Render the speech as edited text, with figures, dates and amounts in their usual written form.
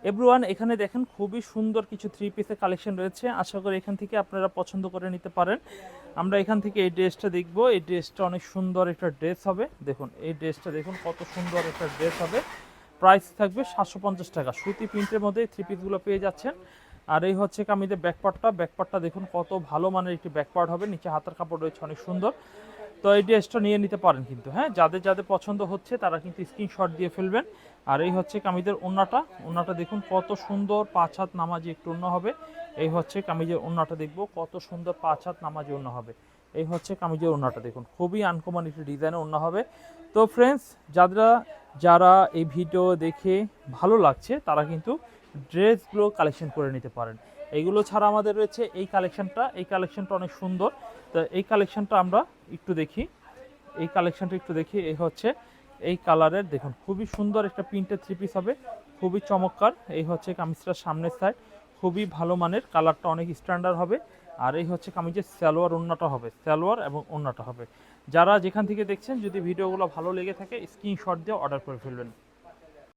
Everyone, এখানে দেখেন খুবই সুন্দর কিছু থ্রি পিসের কালেকশন রয়েছে। আশা করি এখান থেকে আপনারা পছন্দ করে নিতে পারেন। আমরা এখান থেকে এই ড্রেসটা দেখব। এই ড্রেসটা অনেক সুন্দর একটা ড্রেস হবে। দেখুন এই ড্রেসটা দেখুন কত সুন্দর একটা ড্রেস হবে। প্রাইস থাকবে 750 টাকা। সুতি প্রিন্টের মধ্যে থ্রি পিসগুলো পেয়ে যাচ্ছেন। আর এই হচ্ছে কামিজের ব্যাকপার্টটা দেখুন কত ভালো মানের একটি ব্যাকপার্ট হবে। নিচে হাতার কাপড় রয়েছে অনেক সুন্দর। তো এই ড্রেসটা নিয়ে নিতে পারেন কিন্তু, হ্যাঁ, যাদের যাদের পছন্দ হচ্ছে তারা কিন্তু স্ক্রিনশট দিয়ে ফেলবেন। আর এই হচ্ছে কামিজের ওন্নাটা দেখুন কত সুন্দর, 5 হাত নামাজি একটু ওন্না হবে। এই হচ্ছে কামিজের ওন্নাটা, দেখবো কত সুন্দর 5 হাত নামাজি ওন্না হবে। এই হচ্ছে কামিজের ওন্নাটা দেখুন, খুবই আনকমন একটি ডিজাইনের ওন্না হবে। তো ফ্রেন্ডস, যারা এই ভিডিও দেখে ভালো লাগছে তারা কিন্তু ড্রেসগুলো কালেকশন করে নিতে পারেন। এইগুলো ছাড়া আমাদের রয়েছে এই কালেকশনটা অনেক সুন্দর। তো এই কালেকশনটা আমরা একটু দেখি। এই হচ্ছে এই কালারের, দেখুন খুবই সুন্দর একটা প্রিন্টের থ্রি পিস হবে, খুবই চমৎকার। এই হচ্ছে কামিজটার সামনের সাইড, খুবই ভালো মানের, কালারটা অনেক স্ট্যান্ডার্ড হবে। আর এই হচ্ছে কামিজের সালোয়ার এবং ওন্নাটা হবে। যারা যেখান থেকে দেখছেন, যদি ভিডিওগুলো ভালো লেগে থাকে স্ক্রিনশট দিয়ে অর্ডার করে ফেলবেন।